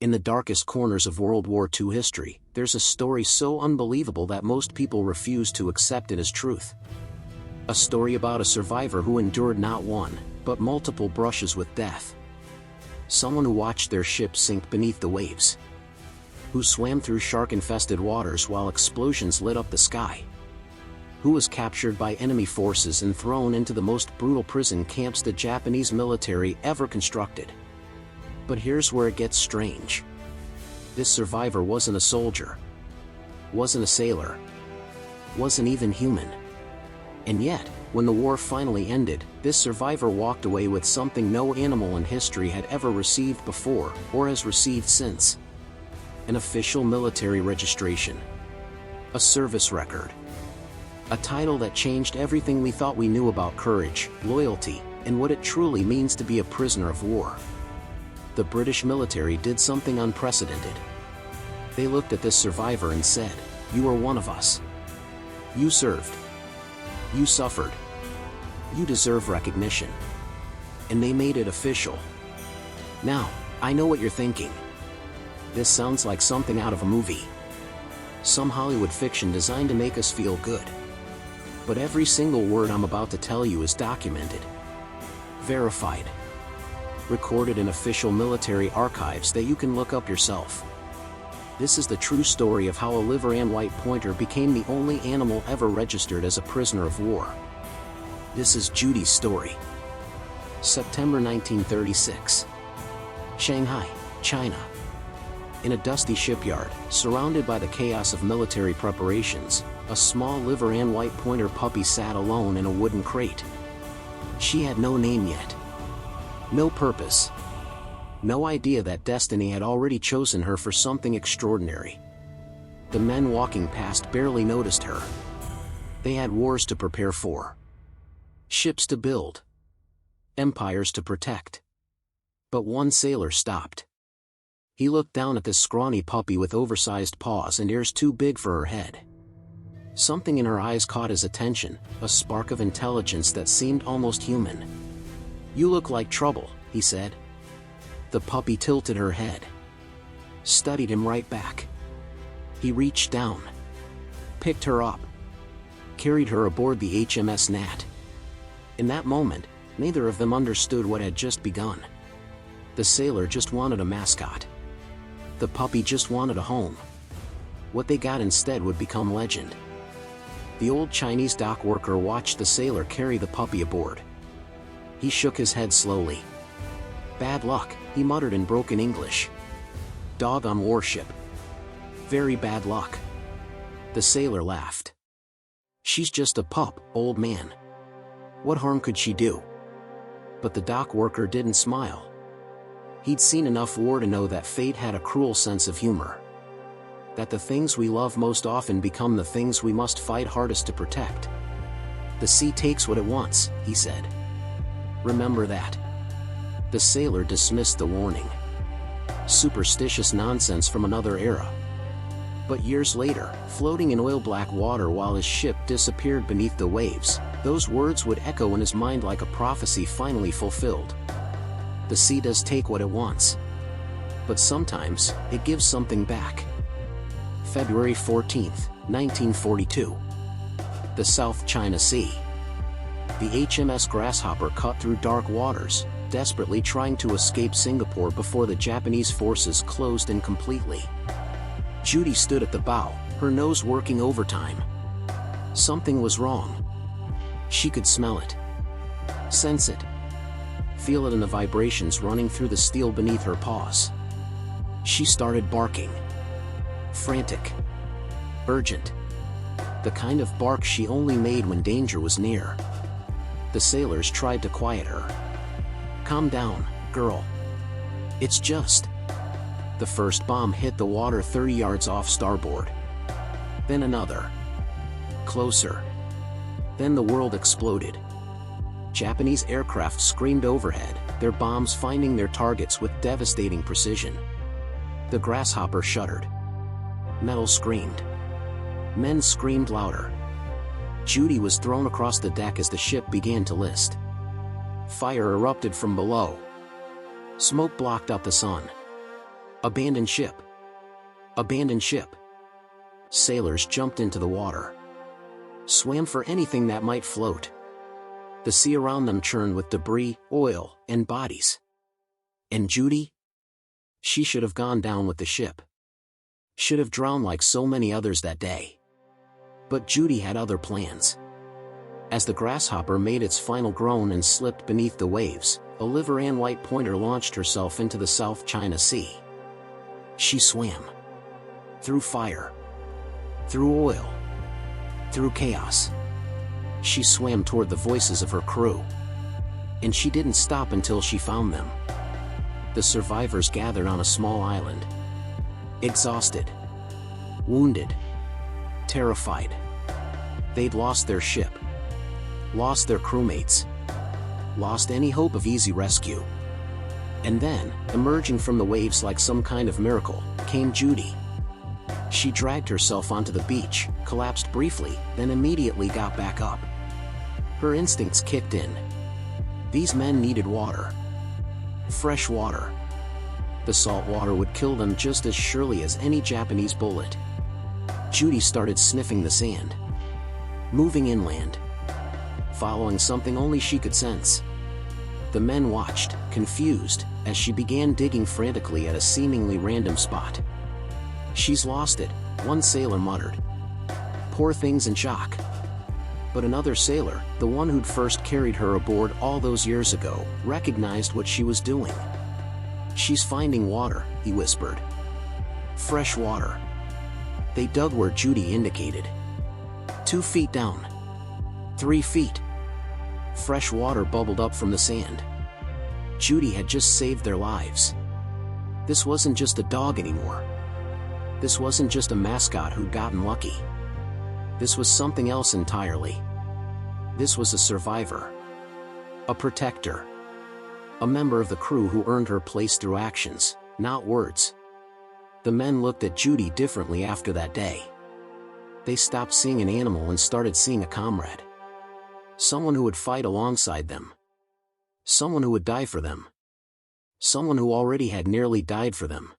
In the darkest corners of World War II history, there's a story so unbelievable that most people refuse to accept it as truth. A story about a survivor who endured not one, but multiple brushes with death. Someone who watched their ship sink beneath the waves. Who swam through shark-infested waters while explosions lit up the sky. Who was captured by enemy forces and thrown into the most brutal prison camps the Japanese military ever constructed. But here's where it gets strange. This survivor wasn't a soldier. Wasn't a sailor. Wasn't even human. And yet, when the war finally ended, this survivor walked away with something no animal in history had ever received before, or has received since. An official military registration. A service record. A title that changed everything we thought we knew about courage, loyalty, and what it truly means to be a prisoner of war. The British military did something unprecedented. They looked at this survivor and said, "You are one of us. You served. You suffered. You deserve recognition." And they made it official. Now, I know what you're thinking. This sounds like something out of a movie. Some Hollywood fiction designed to make us feel good. But every single word I'm about to tell you is documented. Verified. Recorded in official military archives that you can look up yourself. This is the true story of how a liver-and white pointer became the only animal ever registered as a prisoner of war. This is Judy's story. September 1936. Shanghai, China. In a dusty shipyard, surrounded by the chaos of military preparations, a small liver-and white pointer puppy sat alone in a wooden crate. She had no name yet. No purpose. No idea that destiny had already chosen her for something extraordinary. The men walking past barely noticed her. They had wars to prepare for. Ships to build. Empires to protect. But one sailor stopped. He looked down at this scrawny puppy with oversized paws and ears too big for her head. Something in her eyes caught his attention, a spark of intelligence that seemed almost human. "You look like trouble," he said. The puppy tilted her head. Studied him right back. He reached down. Picked her up. Carried her aboard the HMS Nat. In that moment, neither of them understood what had just begun. The sailor just wanted a mascot. The puppy just wanted a home. What they got instead would become legend. The old Chinese dock worker watched the sailor carry the puppy aboard. He shook his head slowly. "Bad luck," he muttered in broken English. "Dog on warship. Very bad luck." The sailor laughed. "She's just a pup, old man. What harm could she do?" But the dock worker didn't smile. He'd seen enough war to know that fate had a cruel sense of humor. That the things we love most often become the things we must fight hardest to protect. "The sea takes what it wants," he said. "Remember that." The sailor dismissed the warning. Superstitious nonsense from another era. But years later, floating in oil-black water while his ship disappeared beneath the waves, those words would echo in his mind like a prophecy finally fulfilled. The sea does take what it wants. But sometimes, it gives something back. February 14th, 1942. The South China Sea. The HMS Grasshopper cut through dark waters, desperately trying to escape Singapore before the Japanese forces closed in completely. Judy stood at the bow, her nose working overtime. Something was wrong. She could smell it. Sense it. Feel it in the vibrations running through the steel beneath her paws. She started barking. Frantic. Urgent. The kind of bark she only made when danger was near. The sailors tried to quiet her. "Calm down, girl. It's just..." The first bomb hit the water 30 yards off starboard. Then another. Closer. Then the world exploded. Japanese aircraft screamed overhead, their bombs finding their targets with devastating precision. The Grasshopper shuddered. Metal screamed. Men screamed louder. Judy was thrown across the deck as the ship began to list. Fire erupted from below. Smoke blocked out the sun. Abandoned ship. Abandoned ship. Sailors jumped into the water. Swam for anything that might float. The sea around them churned with debris, oil, and bodies. And Judy? She should have gone down with the ship. Should have drowned like so many others that day. But Judy had other plans. As the Grasshopper made its final groan and slipped beneath the waves, a liver-and white pointer launched herself into the South China Sea. She swam. Through fire. Through oil. Through chaos. She swam toward the voices of her crew. And she didn't stop until she found them. The survivors gathered on a small island. Exhausted. Wounded. Terrified. They'd lost their ship. Lost their crewmates. Lost any hope of easy rescue. And then, emerging from the waves like some kind of miracle, came Judy. She dragged herself onto the beach, collapsed briefly, then immediately got back up. Her instincts kicked in. These men needed water. Fresh water. The salt water would kill them just as surely as any Japanese bullet. Judy started sniffing the sand. Moving inland. Following something only she could sense. The men watched, confused, as she began digging frantically at a seemingly random spot. "She's lost it," one sailor muttered. "Poor thing's in shock." But another sailor, the one who'd first carried her aboard all those years ago, recognized what she was doing. "She's finding water," he whispered. "Fresh water." They dug where Judy indicated. 2 feet down. 3 feet. Fresh water bubbled up from the sand. Judy had just saved their lives. This wasn't just a dog anymore. This wasn't just a mascot who'd gotten lucky. This was something else entirely. This was a survivor. A protector. A member of the crew who earned her place through actions, not words. The men looked at Judy differently after that day. They stopped seeing an animal and started seeing a comrade. Someone who would fight alongside them. Someone who would die for them. Someone who already had nearly died for them.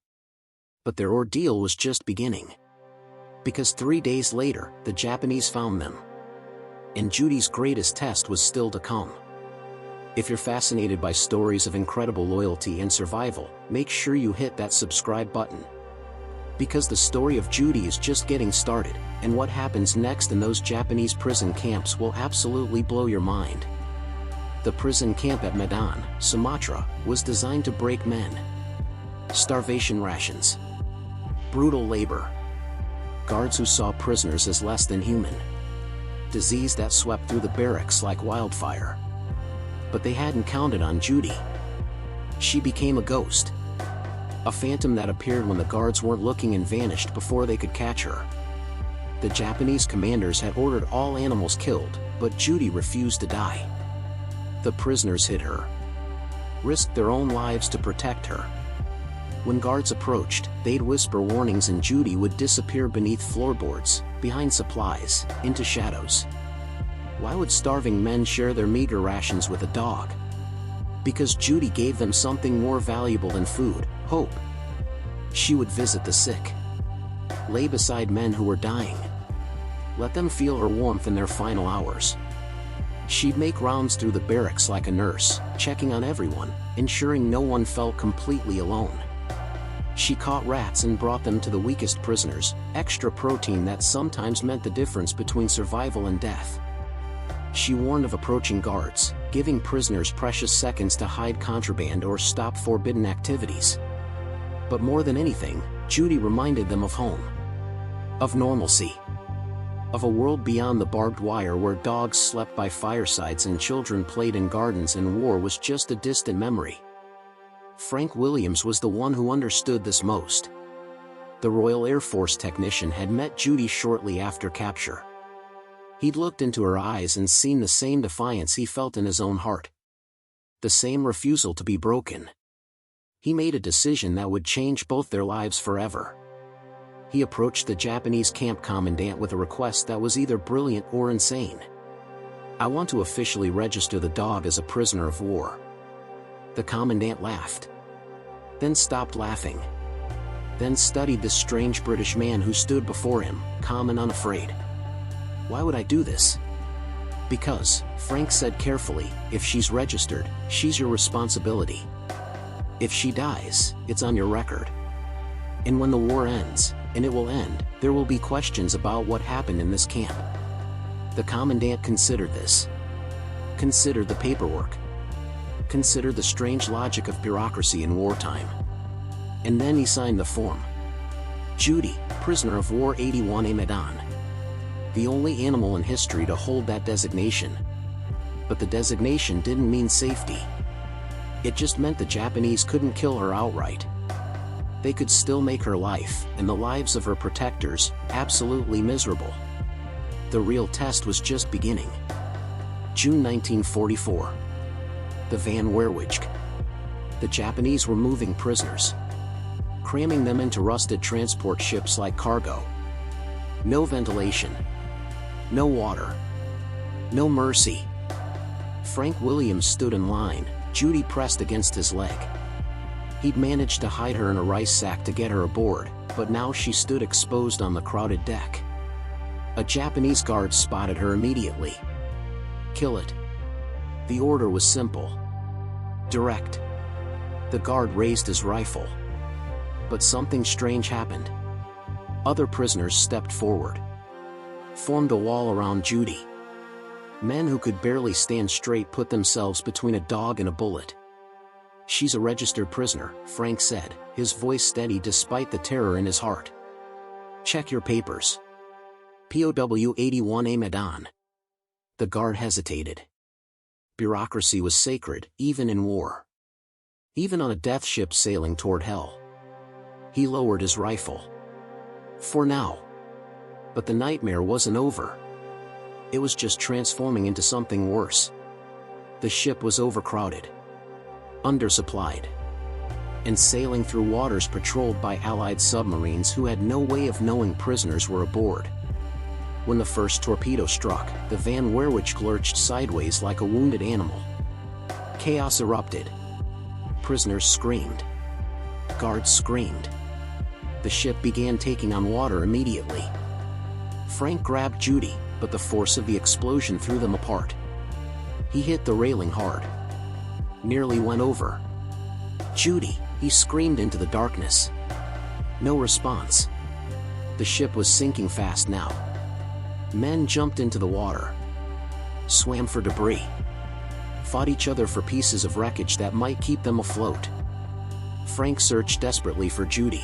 But their ordeal was just beginning. Because 3 days later, the Japanese found them. And Judy's greatest test was still to come. If you're fascinated by stories of incredible loyalty and survival, make sure you hit that subscribe button. Because the story of Judy is just getting started, and what happens next in those Japanese prison camps will absolutely blow your mind. The prison camp at Medan, Sumatra, was designed to break men. Starvation rations. Brutal labor. Guards who saw prisoners as less than human. Disease that swept through the barracks like wildfire. But they hadn't counted on Judy. She became a ghost. A phantom that appeared when the guards weren't looking and vanished before they could catch her. The Japanese commanders had ordered all animals killed, but Judy refused to die. The prisoners hid her. Risked their own lives to protect her. When guards approached, they'd whisper warnings and Judy would disappear beneath floorboards, behind supplies, into shadows. Why would starving men share their meager rations with a dog? Because Judy gave them something more valuable than food, hope. She would visit the sick. Lay beside men who were dying. Let them feel her warmth in their final hours. She'd make rounds through the barracks like a nurse, checking on everyone, ensuring no one felt completely alone. She caught rats and brought them to the weakest prisoners, extra protein that sometimes meant the difference between survival and death. She warned of approaching guards, giving prisoners precious seconds to hide contraband or stop forbidden activities. But more than anything, Judy reminded them of home. Of normalcy. Of a world beyond the barbed wire where dogs slept by firesides and children played in gardens and war was just a distant memory. Frank Williams was the one who understood this most. The Royal Air Force technician had met Judy shortly after capture. He'd looked into her eyes and seen the same defiance he felt in his own heart. The same refusal to be broken. He made a decision that would change both their lives forever. He approached the Japanese camp commandant with a request that was either brilliant or insane. "I want to officially register the dog as a prisoner of war." The commandant laughed. Then stopped laughing. then studied this strange British man who stood before him, calm and unafraid. "Why would I do this?" "Because," Frank said carefully, "if she's registered, she's your responsibility. If she dies, it's on your record. And when the war ends, and it will end, there will be questions about what happened in this camp." The commandant considered this. Considered the paperwork. Considered the strange logic of bureaucracy in wartime. And then he signed the form. Judy, prisoner of war 81A Medan. The only animal in history to hold that designation. But the designation didn't mean safety. It just meant the Japanese couldn't kill her outright. They could still make her life, and the lives of her protectors, absolutely miserable. The real test was just beginning. June 1944. The Van Werwijk. The Japanese were moving prisoners, cramming them into rusted transport ships like cargo. No ventilation. No water. No mercy. Frank Williams stood in line, Judy pressed against his leg. He'd managed to hide her in a rice sack to get her aboard, but now she stood exposed on the crowded deck. A Japanese guard spotted her immediately. "Kill it." The order was simple. Direct. The guard raised his rifle. But something strange happened. Other prisoners stepped forward. Formed a wall around Judy. Men who could barely stand straight put themselves between a dog and a bullet. "She's a registered prisoner," Frank said, his voice steady despite the terror in his heart. "Check your papers." "POW 81A Medan." The guard hesitated. Bureaucracy was sacred, even in war. Even on a death ship sailing toward hell. He lowered his rifle. For now. But the nightmare wasn't over. It was just transforming into something worse. The ship was overcrowded, undersupplied, and sailing through waters patrolled by Allied submarines who had no way of knowing prisoners were aboard. When the first torpedo struck, the Van Werwijk lurched sideways like a wounded animal. Chaos erupted. Prisoners screamed. Guards screamed. The ship began taking on water immediately. Frank grabbed Judy, but the force of the explosion threw them apart. He hit the railing hard. Nearly went over. "Judy!" he screamed into the darkness. No response. The ship was sinking fast now. Men jumped into the water. Swam for debris. Fought each other for pieces of wreckage that might keep them afloat. Frank searched desperately for Judy.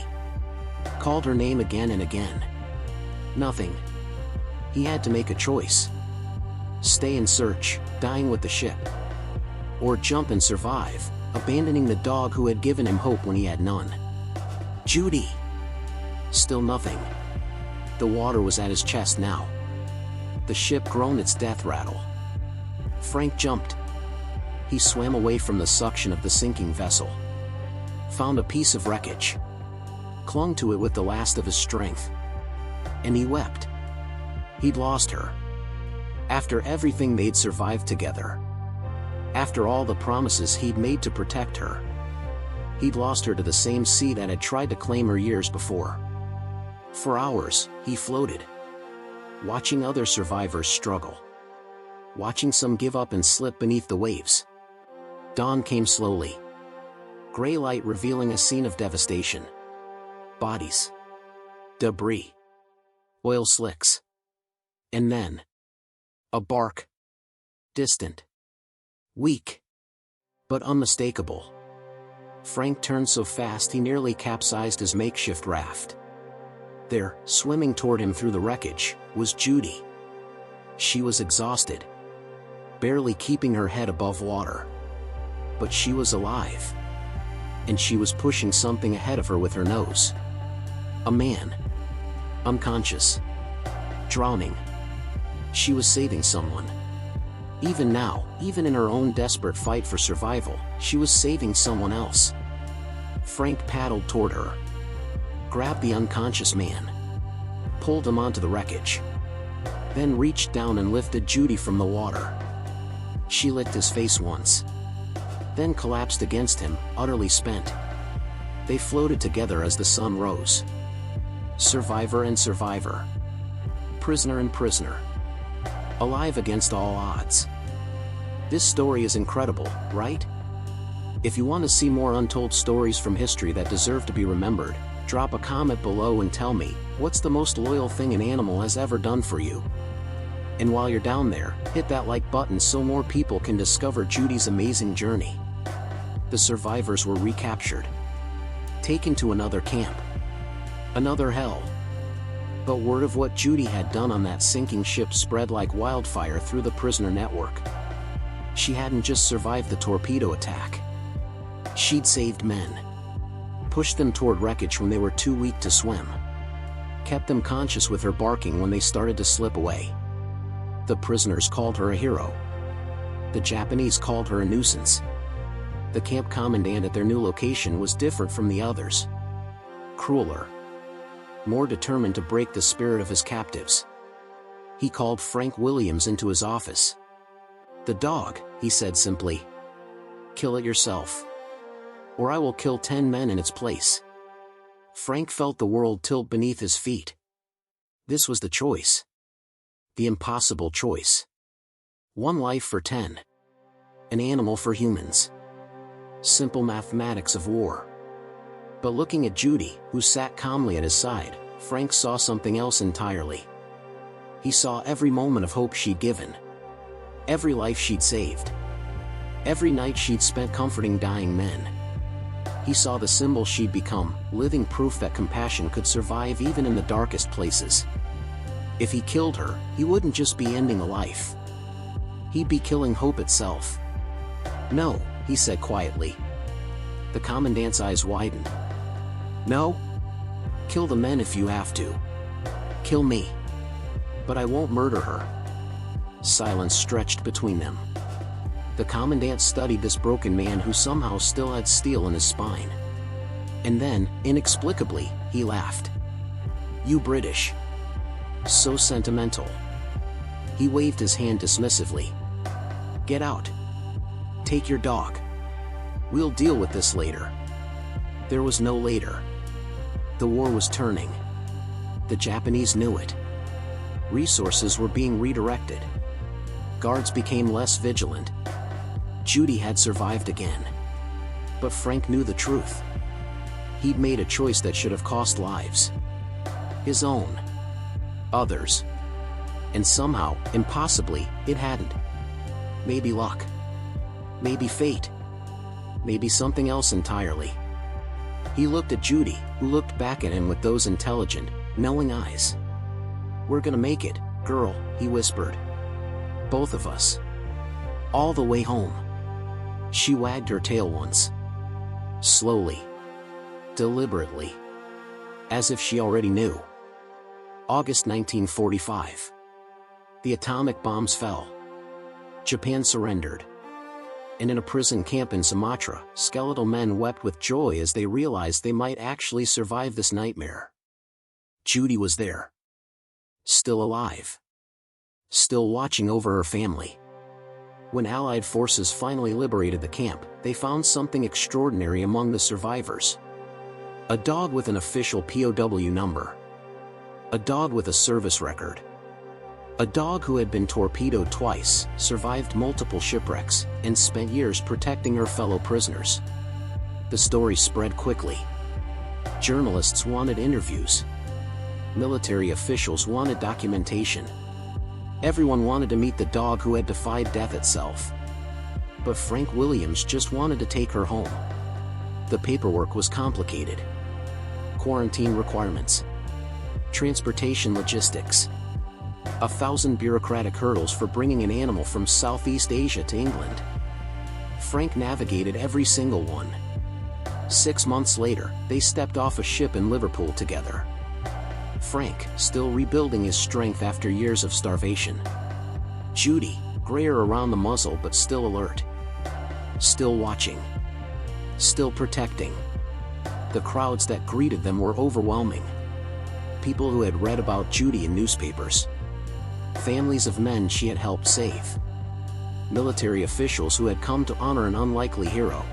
Called her name again and again. Nothing. He had to make a choice. Stay and search, dying with the ship. Or jump and survive, abandoning the dog who had given him hope when he had none. "Judy!" Still nothing. The water was at his chest now. The ship groaned its death rattle. Frank jumped. He swam away from the suction of the sinking vessel. Found a piece of wreckage. Clung to it with the last of his strength. And he wept. He'd lost her. After everything they'd survived together. After all the promises he'd made to protect her. He'd lost her to the same sea that had tried to claim her years before. For hours, he floated. Watching other survivors struggle. Watching some give up and slip beneath the waves. Dawn came slowly. Gray light revealing a scene of devastation. Bodies. Debris. Oil slicks. And then. A bark. Distant. Weak. But unmistakable. Frank turned so fast he nearly capsized his makeshift raft. There, swimming toward him through the wreckage, was Judy. She was exhausted. Barely keeping her head above water. But she was alive. And she was pushing something ahead of her with her nose. A man. Unconscious. Drowning. She was saving someone. Even now, even in her own desperate fight for survival, she was saving someone else. Frank paddled toward her. Grabbed the unconscious man. Pulled him onto the wreckage. Then reached down and lifted Judy from the water. She licked his face once. Then collapsed against him, utterly spent. They floated together as the sun rose. Survivor and survivor. Prisoner and prisoner. Alive against all odds. This story is incredible, right? If you want to see more untold stories from history that deserve to be remembered, drop a comment below and tell me, what's the most loyal thing an animal has ever done for you? And while you're down there, hit that like button so more people can discover Judy's amazing journey. The survivors were recaptured. Taken to another camp. Another hell. But word of what Judy had done on that sinking ship spread like wildfire through the prisoner network. She hadn't just survived the torpedo attack. She'd saved men. Pushed them toward wreckage when they were too weak to swim. Kept them conscious with her barking when they started to slip away. The prisoners called her a hero. The Japanese called her a nuisance. The camp commandant at their new location was different from the others. Crueler. More determined to break the spirit of his captives. He called Frank Williams into his office. "The dog," he said simply. "Kill it yourself. Or I will kill 10 men in its place." Frank felt the world tilt beneath his feet. This was the choice. The impossible choice. One life for 10. An animal for humans. Simple mathematics of war. But looking at Judy, who sat calmly at his side, Frank saw something else entirely. He saw every moment of hope she'd given. Every life she'd saved. Every night she'd spent comforting dying men. He saw the symbol she'd become, living proof that compassion could survive even in the darkest places. If he killed her, he wouldn't just be ending a life. He'd be killing hope itself. "No," he said quietly. The commandant's eyes widened. "No? Kill the men if you have to. Kill me. But I won't murder her." Silence stretched between them. The commandant studied this broken man who somehow still had steel in his spine. And then, inexplicably, he laughed. "You British. So sentimental." He waved his hand dismissively. "Get out. Take your dog. We'll deal with this later." There was no later. The war was turning. The Japanese knew it. Resources were being redirected. Guards became less vigilant. Judy had survived again. But Frank knew the truth. He'd made a choice that should have cost lives. His own. Others. And somehow, impossibly, it hadn't. Maybe luck. Maybe fate. Maybe something else entirely. He looked at Judy, who looked back at him with those intelligent, knowing eyes. "We're gonna make it, girl," he whispered. "Both of us. All the way home." She wagged her tail once. Slowly. Deliberately. As if she already knew. August 1945. The atomic bombs fell. Japan surrendered. And in a prison camp in Sumatra, skeletal men wept with joy as they realized they might actually survive this nightmare. Judy was there. Still alive. Still watching over her family. When Allied forces finally liberated the camp, they found something extraordinary among the survivors. A dog with an official POW number. A dog with a service record. A dog who had been torpedoed twice, survived multiple shipwrecks, and spent years protecting her fellow prisoners. The story spread quickly. Journalists wanted interviews. Military officials wanted documentation. Everyone wanted to meet the dog who had defied death itself. But Frank Williams just wanted to take her home. The paperwork was complicated. Quarantine requirements. Transportation logistics. 1,000 bureaucratic hurdles for bringing an animal from Southeast Asia to England. Frank navigated every single one. 6 months later, they stepped off a ship in Liverpool together. Frank, still rebuilding his strength after years of starvation. Judy, grayer around the muzzle but still alert. Still watching. Still protecting. The crowds that greeted them were overwhelming. People who had read about Judy in newspapers. Families of men she had helped save. Military officials who had come to honor an unlikely hero.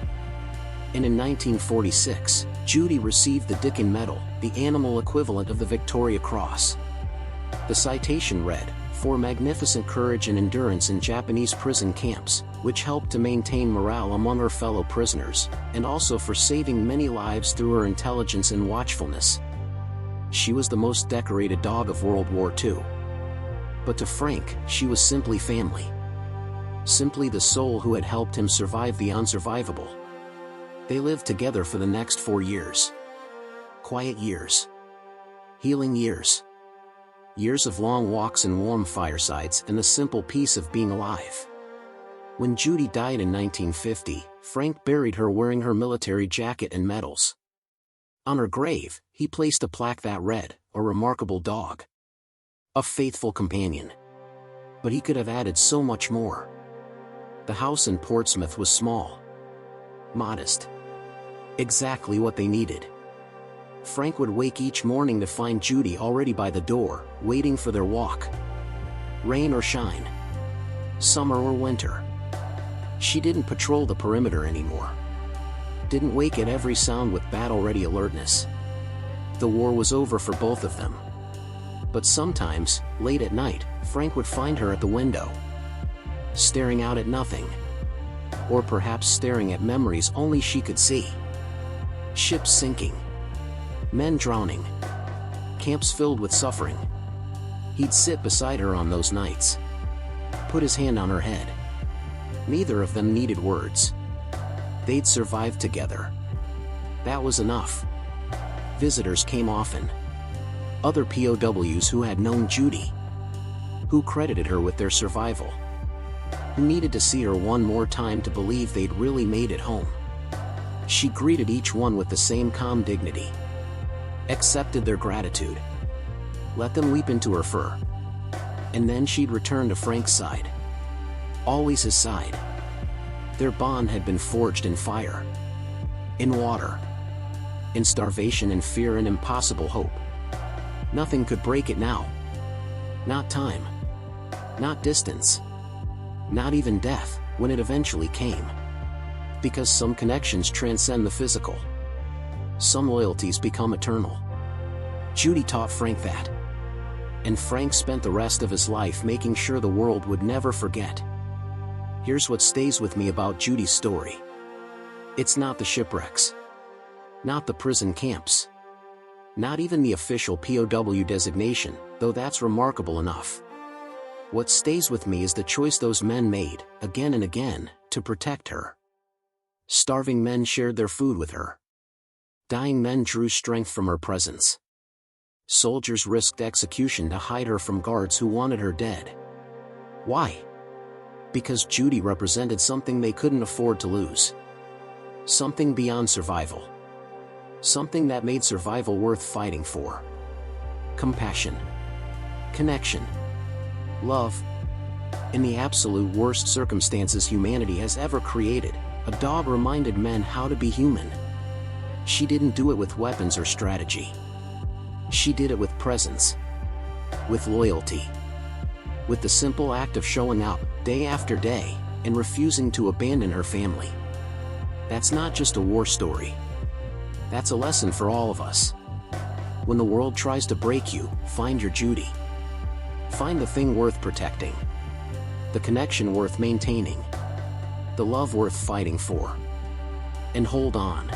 And in 1946, Judy received the Dickin Medal, the animal equivalent of the Victoria Cross. The citation read, "For magnificent courage and endurance in Japanese prison camps, which helped to maintain morale among her fellow prisoners, and also for saving many lives through her intelligence and watchfulness." She was the most decorated dog of World War II. But to Frank, she was simply family. Simply the soul who had helped him survive the unsurvivable. They lived together for the next 4 years. Quiet years. Healing years. Years of long walks and warm firesides and the simple peace of being alive. When Judy died in 1950, Frank buried her wearing her military jacket and medals. On her grave, he placed a plaque that read, "A remarkable dog. A faithful companion." But he could have added so much more. The house in Portsmouth was small. Modest. Exactly what they needed. Frank would wake each morning to find Judy already by the door, waiting for their walk. Rain or shine. Summer or winter. She didn't patrol the perimeter anymore. Didn't wake at every sound with battle-ready alertness. The war was over for both of them. But sometimes, late at night, Frank would find her at the window. Staring out at nothing. Or perhaps staring at memories only she could see. Ships sinking. Men drowning. Camps filled with suffering. He'd sit beside her on those nights. Put his hand on her head. Neither of them needed words. They'd survived together. That was enough. Visitors came often. Other POWs who had known Judy. Who credited her with their survival. Who needed to see her one more time to believe they'd really made it home. She greeted each one with the same calm dignity. Accepted their gratitude. Let them weep into her fur. And then she'd return to Frank's side. Always his side. Their bond had been forged in fire. In water. In starvation and fear and impossible hope. Nothing could break it now. Not time. Not distance. Not even death, when it eventually came. Because some connections transcend the physical. Some loyalties become eternal. Judy taught Frank that. And Frank spent the rest of his life making sure the world would never forget. Here's what stays with me about Judy's story. It's not the shipwrecks. Not the prison camps. Not even the official POW designation, though that's remarkable enough. What stays with me is the choice those men made, again and again, to protect her. Starving men shared their food with her. Dying men drew strength from her presence. Soldiers risked execution to hide her from guards who wanted her dead. Why? Because Judy represented something they couldn't afford to lose. Something beyond survival. Something that made survival worth fighting for. Compassion. Connection. Love. In the absolute worst circumstances humanity has ever created, a dog reminded men how to be human. She didn't do it with weapons or strategy. She did it with presence. With loyalty. With the simple act of showing up, day after day, and refusing to abandon her family. That's not just a war story. That's a lesson for all of us. When the world tries to break you, find your Judy. Find the thing worth protecting. The connection worth maintaining. The love worth fighting for. And hold on.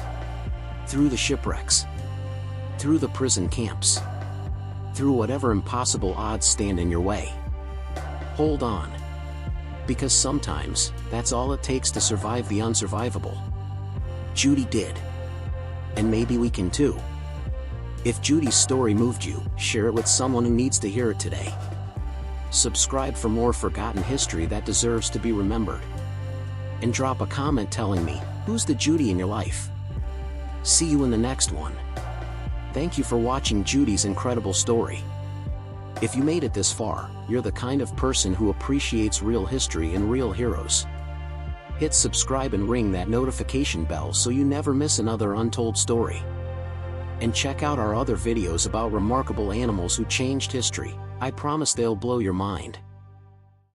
Through the shipwrecks. Through the prison camps. Through whatever impossible odds stand in your way. Hold on. Because sometimes, that's all it takes to survive the unsurvivable. Judy did. And maybe we can too. If Judy's story moved you, share it with someone who needs to hear it today. Subscribe for more forgotten history that deserves to be remembered. And drop a comment telling me, who's the Judy in your life? See you in the next one. Thank you for watching Judy's incredible story. If you made it this far, you're the kind of person who appreciates real history and real heroes. Hit subscribe and ring that notification bell so you never miss another untold story. And check out our other videos about remarkable animals who changed history. I promise they'll blow your mind.